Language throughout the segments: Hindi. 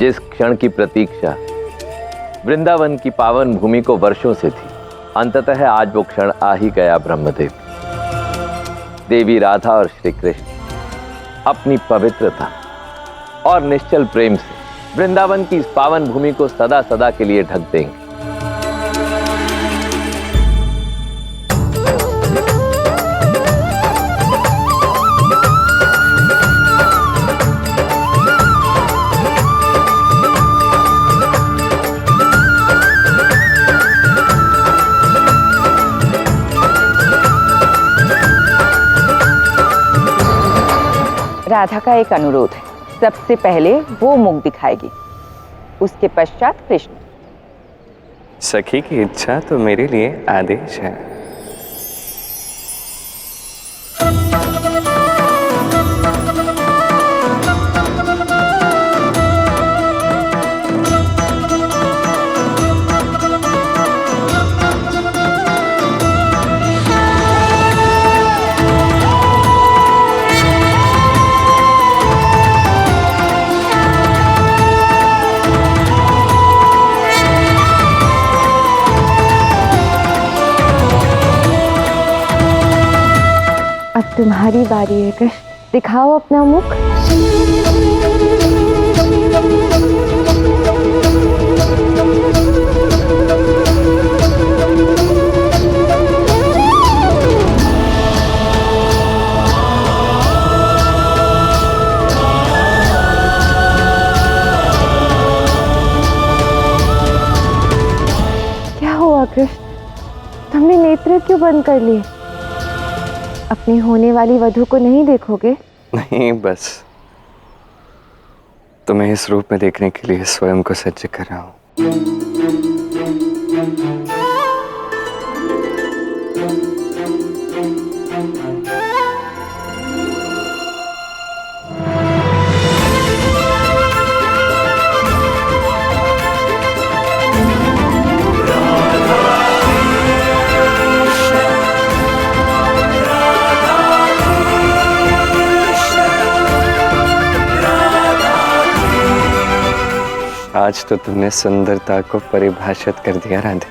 जिस क्षण की प्रतीक्षा वृंदावन की पावन भूमि को वर्षों से थी, अंततः आज वो क्षण आ ही गया। ब्रह्मदेव, देवी राधा और श्री कृष्ण अपनी पवित्रता और निश्चल प्रेम से वृंदावन की इस पावन भूमि को सदा सदा के लिए ढक देंगे। राधा का एक अनुरोध है, सबसे पहले वो मुख दिखाएगी, उसके पश्चात कृष्ण। सखी की इच्छा तो मेरे लिए आदेश है। अब तुम्हारी बारी है कृष्ण, दिखाओ अपना मुख। क्या हुआ कृष्ण, तुमने नेत्र क्यों बंद कर लिए? अपनी होने वाली वधू को नहीं देखोगे? नहीं, बस तुम्हें इस रूप में देखने के लिए स्वयं को सज्ज कर रहा हूं। आज तो तुमने सुंदरता को परिभाषित कर दिया राधे।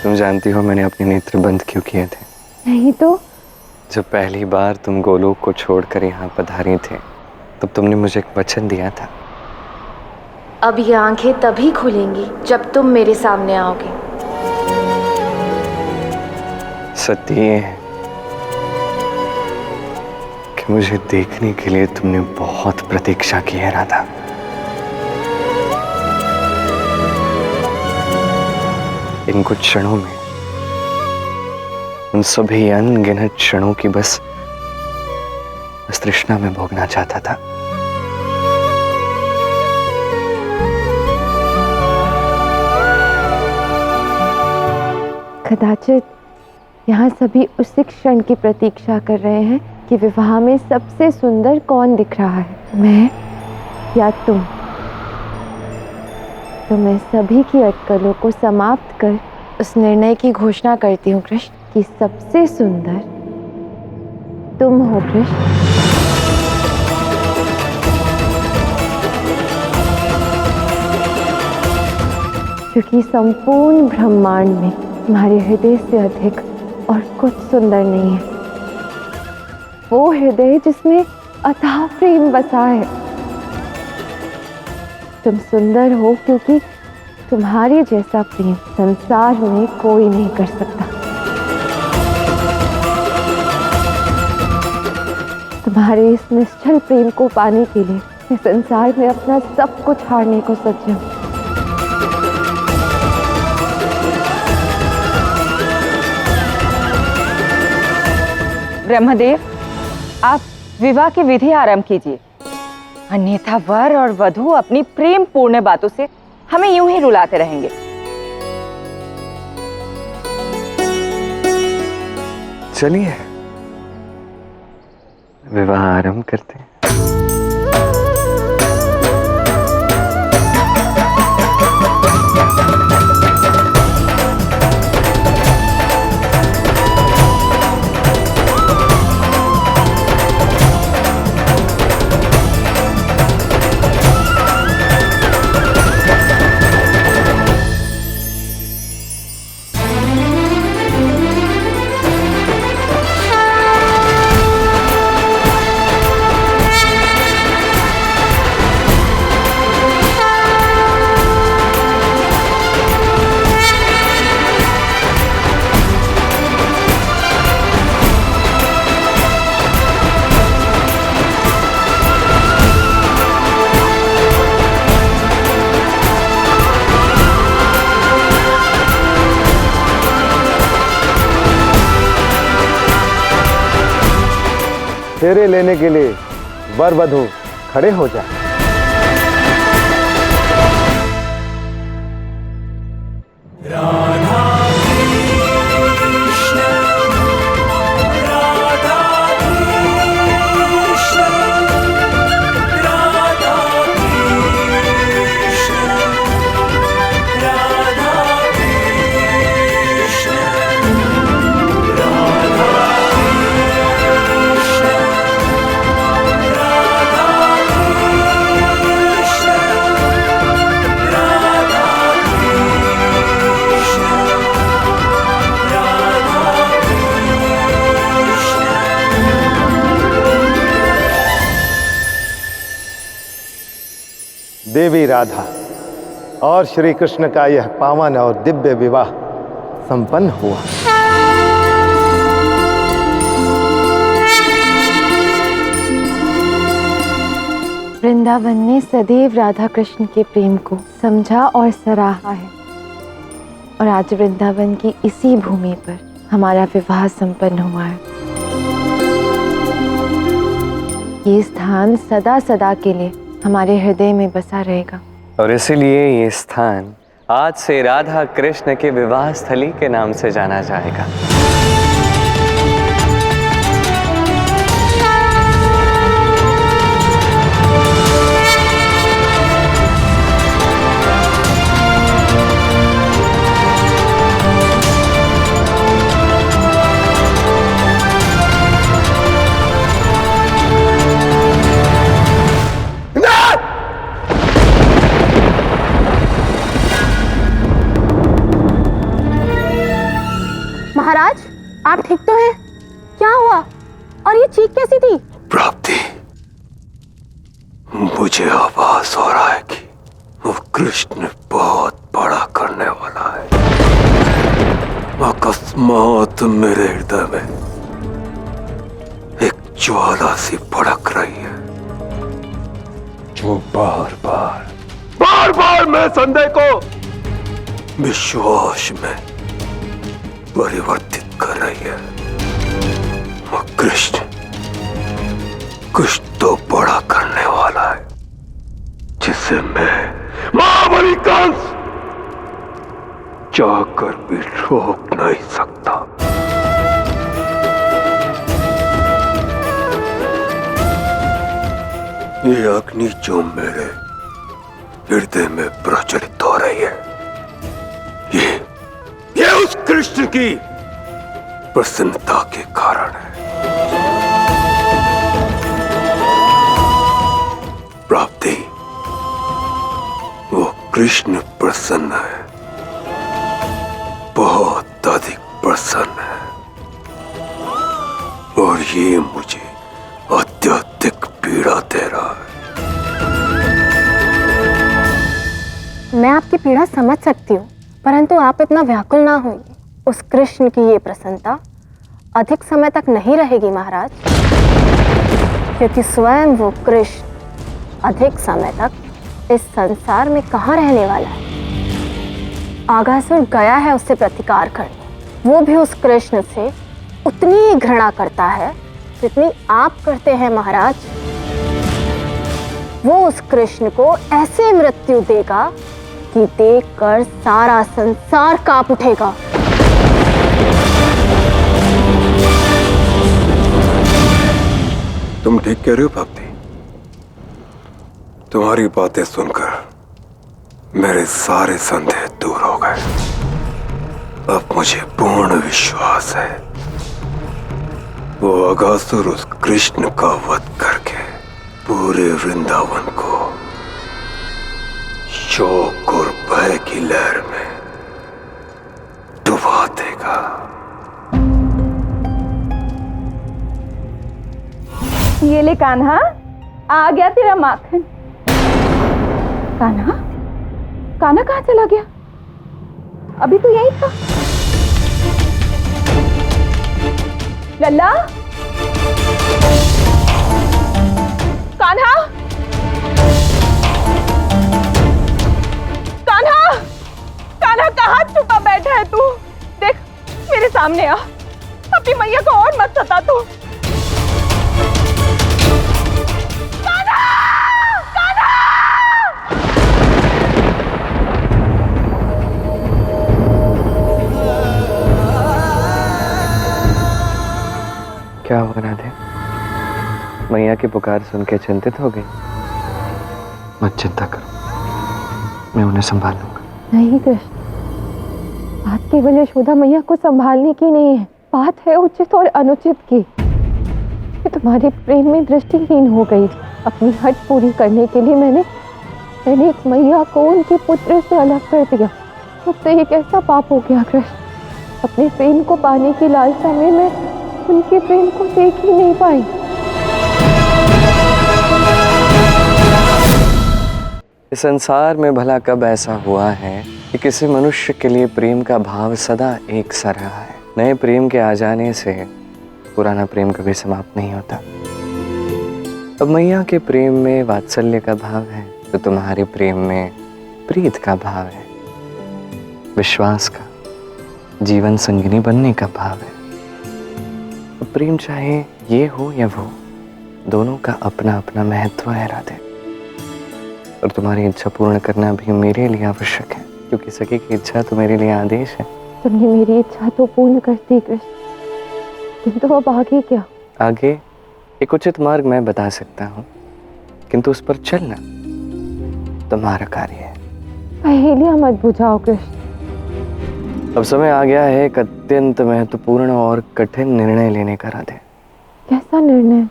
तुम जानती हो मैंने अपने नेत्र बंद क्यों किए थे? नहीं तो? जब पहली बार तुम गोलोक को छोड़कर यहाँ पधारी थे, तब तुमने मुझे एक वचन दिया था। अब ये आंखें तभी खुलेंगी जब तुम मेरे सामने आओगे। सत्य ये है कि मुझे देखने के लिए तुमने बहुत प्रतीक्षा की है राधा। इन कुछ क्षणों में, उन सभी अनगिनत क्षणों की बस तृष्णा में भोगना चाहता था। कदाचित यहाँ सभी उसी क्षण की प्रतीक्षा कर रहे हैं कि विवाह में सबसे सुंदर कौन दिख रहा है, मैं या तुम। तो मैं सभी की अटकलों को समाप्त कर उस निर्णय की घोषणा करती हूँ कृष्ण कि सबसे सुंदर तुम हो कृष्ण। क्योंकि संपूर्ण ब्रह्मांड में तुम्हारे हृदय से अधिक और कुछ सुंदर नहीं है। वो हृदय जिसमें अथाह प्रेम बसा है। तुम सुंदर हो क्योंकि तुम्हारे जैसा प्रेम संसार में कोई नहीं कर सकता। तुम्हारे इस निश्चल प्रेम को पाने के लिए मैं संसार में अपना सब कुछ हारने को सज्ज हूं। ब्रह्मदेव, आप विवाह की विधि आरंभ कीजिए, अन्यथा वर और वधू अपनी प्रेम पूर्ण बातों से हमें यूं ही रुलाते रहेंगे। चलिए विवाह आरंभ करते हैं। फेरे लेने के लिए वर वधू खड़े हो जाए। देवी राधा और श्री कृष्ण का यह पावन और दिव्य विवाह संपन्न हुआ। वृंदावन ने सदैव राधा कृष्ण के प्रेम को समझा और सराहा है, और आज वृंदावन की इसी भूमि पर हमारा विवाह संपन्न हुआ है। ये स्थान सदा सदा के लिए हमारे हृदय में बसा रहेगा, और इसीलिए ये स्थान आज से राधा कृष्ण के विवाह स्थली के नाम से जाना जाएगा। महाराज, आप ठीक तो हैं? क्या हुआ? और ये चीख कैसी थी? प्राप्ति, मुझे आभास हो रहा है कि वो कृष्ण बहुत बड़ा करने वाला है। अकस्मात मेरे हृदय में एक ज्वाला सी भड़क रही है, जो बार बार मैं संदेह को विश्वास में परिवर्तित कर रही है। वो कृष्ण कुछ तो बड़ा करने वाला है, जिसे मैं महाबली कंस चाहकर भी रोक नहीं सकता। ये अग्नि जो मेरे हृदय में प्रज्वलित हो रही है, ये उस कृष्ण की प्रसन्नता के कारण है। प्राप्ति, वो कृष्ण प्रसन्न है, बहुत अधिक प्रसन्न है, और ये मुझे अत्यधिक पीड़ा दे रहा है। मैं आपकी पीड़ा समझ सकती हूँ, परंतु आप इतना व्याकुल ना होइए। उस कृष्ण की ये प्रसन्नता अधिक समय तक नहीं रहेगी महाराज, क्योंकि स्वयं वो कृष्ण अधिक समय तक इस संसार में कहाँ रहने वाला है। आगासुर गया है उससे प्रतिकार करने। वो भी उस कृष्ण से उतनी ही घृणा करता है जितनी आप करते हैं महाराज। वो उस कृष्ण को ऐसे मृत्यु देगा कि देखकर सारा संसार कांप उठेगा। तुम ठीक कह रहे हो प्राप्ति। तुम्हारी बातें सुनकर मेरे सारे संदेह दूर हो गए। अब मुझे पूर्ण विश्वास है वो अगासुर उस कृष्ण का वध करके पूरे वृंदावन को शोक और भय की लहर में डुबा देगा। ये ले कान्हा, आ गया तेरा माखन। कान्हा, कान्हा कहाँ चला गया? अभी तो यही था। लल्ला, कान्हा, कान्हा, कान्हा कहाँ छुपा बैठा है तू? देख मेरे सामने आ, अपनी मैया को और मत सता तू। क्या हुआ राधे? मैया की पुकार सुन के चिंतित हो गई? मत चिंता करो, मैं उन्हें संभाल लूंगा। नहीं कृष्ण, बात केवल यशोदा मैया को संभालने की नहीं है, बात है उचित और अनुचित की। मैं तुम्हारे प्रेम में दृष्टिहीन हो गई। अपनी हट पूरी करने के लिए मैंने एक मैया को उनके पुत्र से अलग कर दिया। मुझसे ये कैसा पाप हो गया कृष्ण? अपने प्रेम को पाने की लालसा में मैं उनके प्रेम को देख ही नहीं पाई। इस संसार में भला कब ऐसा हुआ है कि किसी मनुष्य के लिए प्रेम का भाव सदा एक सा रहा है? नए प्रेम के आ जाने से पुराना प्रेम कभी समाप्त नहीं होता। अब मैया के प्रेम में वात्सल्य का भाव है तो तुम्हारे प्रेम में प्रीत का भाव है, विश्वास का, जीवन संगिनी बनने का भाव है। अब प्रेम चाहे ये हो या वो, दोनों का अपना अपना महत्व है राधे। और तुम्हारी इच्छा पूर्ण करना भी मेरे लिए आवश्यक है, क्योंकि सखी की इच्छा तो मेरे लिए आदेश है। तुमने मेरी इच्छा तो पूर्ण कर दी कृष्ण, किंतु अब आगे क्या? आगे एक उचित मार्ग मैं बता सकता हूँ, किंतु उस पर चलना तुम्हारा कार्य है। पहेलियां मत बुझाओ कृष्ण। अब समय आ गया है एक अत्यंत महत्वपूर्ण और कठिन निर्णय लेने का राधे। कैसा निर्णय?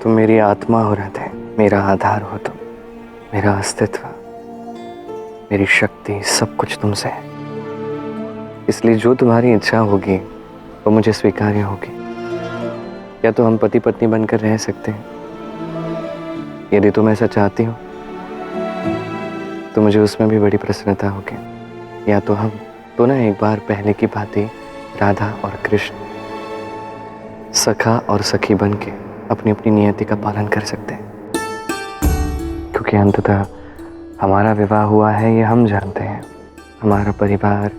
तुम मेरी आत्मा हो राधे, मेरा आधार हो तुम, मेरा अस्तित्व, मेरी शक्ति, सब कुछ तुमसे है। इसलिए जो तुम्हारी इच्छा होगी वो मुझे स्वीकार्य होगी। या तो हम पति पत्नी बनकर रह सकते हैं, यदि तुम ऐसा चाहती हो तो मुझे उसमें भी बड़ी प्रसन्नता होगी। या तो हम पुनः एक बार पहले की भांति राधा और कृष्ण सखा और सखी बन के अपनी अपनी नियति का पालन कर सकते हैं, क्योंकि अंततः हमारा विवाह हुआ है ये हम जानते हैं, हमारा परिवार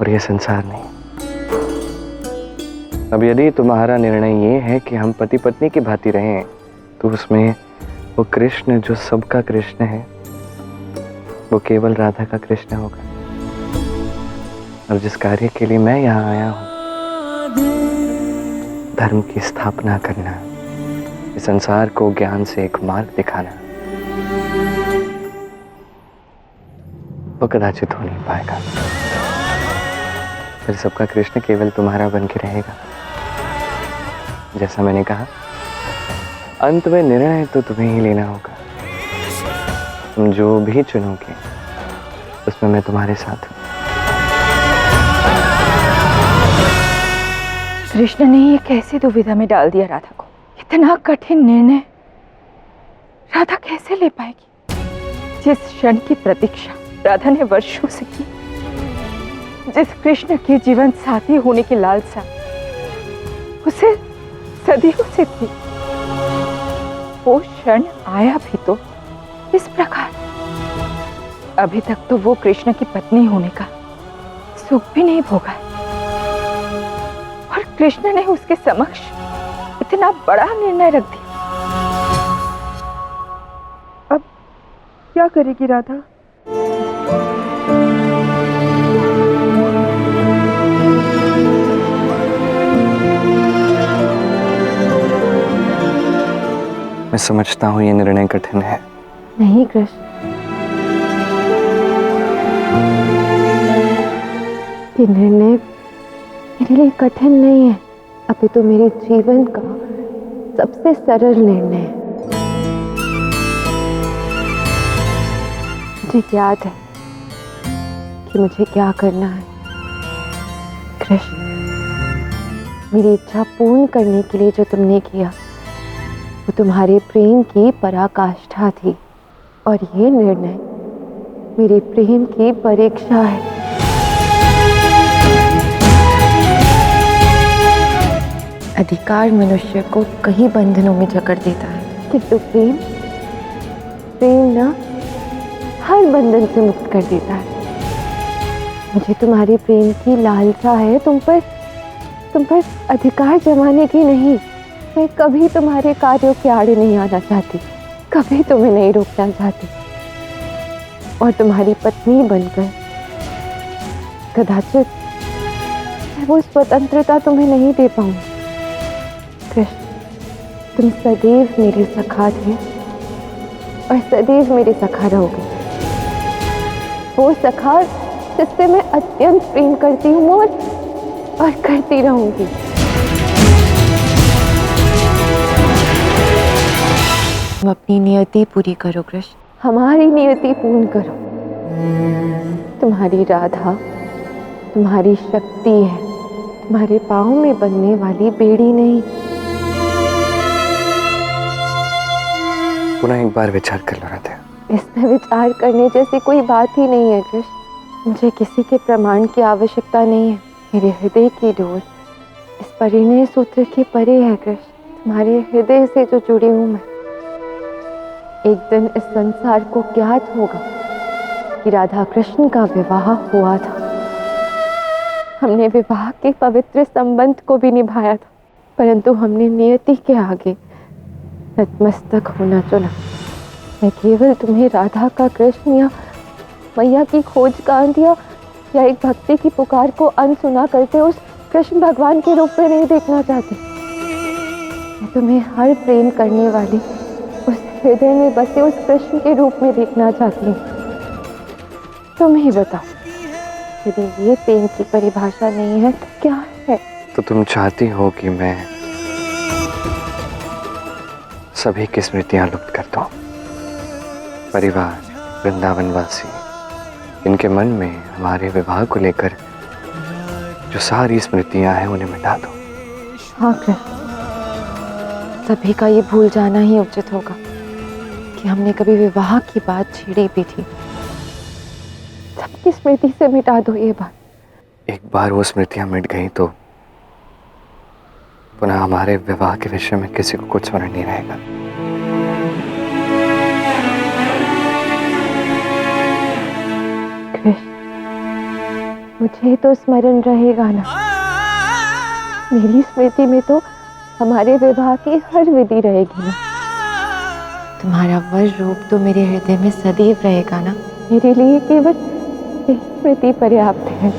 और ये संसार नहीं। अब यदि तुम्हारा निर्णय ये है कि हम पति पत्नी की भांति रहें तो उसमें वो कृष्ण जो सबका कृष्ण है वो केवल राधा का कृष्ण होगा। और जिस कार्य के लिए मैं यहाँ आया हूँ, धर्म की स्थापना करना, इस संसार को ज्ञान से एक मार्ग दिखाना, वो कदाचित हो नहीं पाएगा। फिर सबका कृष्ण केवल तुम्हारा बन के रहेगा। जैसा मैंने कहा, अंत में निर्णय तो तुम्हें ही लेना होगा। तुम जो भी चुनोगे उसमें मैं तुम्हारे साथ हूँ। कृष्ण ने ये कैसे दुविधा में डाल दिया राधा को? इतना कठिन निर्णय राधा कैसे ले पाएगी? जिस क्षण की प्रतीक्षा राधा ने वर्षों से की, जिस कृष्ण के जीवन साथी होने की लालसा उसे सदियों से थी, वो क्षण आया भी तो इस प्रकार। अभी तक तो वो कृष्ण की पत्नी होने का सुख भी नहीं भोगा है, और कृष्ण ने उसके समक्ष इतना बड़ा निर्णय रख दिया। अब क्या करेगी राधा? मैं समझता हूँ ये निर्णय कठिन है। नहीं कृष्ण, ये निर्णय मेरे लिए कठिन नहीं है, अभी तो मेरे जीवन का सबसे सरल निर्णय है। मुझे याद है कि मुझे क्या करना है। कृष्ण, मेरी इच्छा पूर्ण करने के लिए जो तुमने किया वो तुम्हारे प्रेम की पराकाष्ठा थी, और ये निर्णय मेरे प्रेम की परीक्षा है। अधिकार मनुष्य को कई बंधनों में जकड़ देता है, किंतु प्रेम ना हर बंधन से मुक्त कर देता है। मुझे तुम्हारे प्रेम की लालसा है, तुम पर अधिकार जमाने की नहीं। मैं कभी तुम्हारे कार्यों के आड़े नहीं आना चाहती, कभी तुम्हें नहीं रोकना चाहती, और तुम्हारी पत्नी बनकर मैं वो स्वतंत्रता तुम्हें नहीं दे पाऊंगी। कृष्ण, तुम सदैव मेरे सखा थे और सदैव मेरे सखा रहोगे। वो सखा जिससे मैं अत्यंत प्रेम करती हूँ और करती रहूंगी। तुम अपनी नियति पूरी करो कृष्ण। हमारी नियति पूर्ण करो। तुम्हारी राधा तुम्हारी शक्ति है, तुम्हारे पाँव में बनने वाली बेड़ी नहीं। पुनः एक बार विचार कर लो राधे। इसमें विचार करने जैसी कोई बात ही नहीं है कृष्ण। मुझे किसी के प्रमाण की आवश्यकता नहीं है। मेरे हृदय की डोर इस परिणय सूत्र के परे है कृष्ण। तुम्हारे हृदय से जो जुड़ी हूं मैं। एक दिन इस संसार को ज्ञात होगा कि राधा कृष्ण का विवाह हुआ था। हमने विवाह के पवित्र संबंध को भी निभाया था, परंतु हमने नियति के आगे नतमस्तक होना चुना। मैं केवल तुम्हें राधा का कृष्ण या मैया की खोज का अंत या एक भक्ति की पुकार को अनसुना करते उस कृष्ण भगवान के रूप में नहीं देखना चाहती। मैं तुम्हें हर प्रेम करने वाली उस हृदय में बसे उस कृष्ण के रूप में देखना चाहती हूँ। तुम ही बताओ, यदि ये प्रेम की परिभाषा नहीं है तो क्या है? तो तुम चाहती हो कि मैं सभी की स्मृतियां लुप्त कर दूं? परिवार, वृंदावनवासी, इनके मन में हमारे विवाह को लेकर जो सारी स्मृतियां हैं उन्हें मिटा दो। हाँ कृष्ण, सभी का ये भूल जाना ही उचित होगा कि हमने कभी विवाह की बात छेड़ी भी थी। सबकी स्मृति से मिटा दो ये बात। एक बार वो स्मृतियां मिट गई तो पुनः हमारे विवाह के विषय में किसी को कुछ स्मरण नहीं रहेगा। कृष्ण, मुझे तो स्मरण रहेगा ना। मेरी स्मृति में तो हमारे विवाह की हर विधि रहेगी ना। तुम्हारा वर रूप तो मेरे हृदय में सदैव रहेगा ना। मेरे लिए केवल एक स्मृति पर्याप्त है।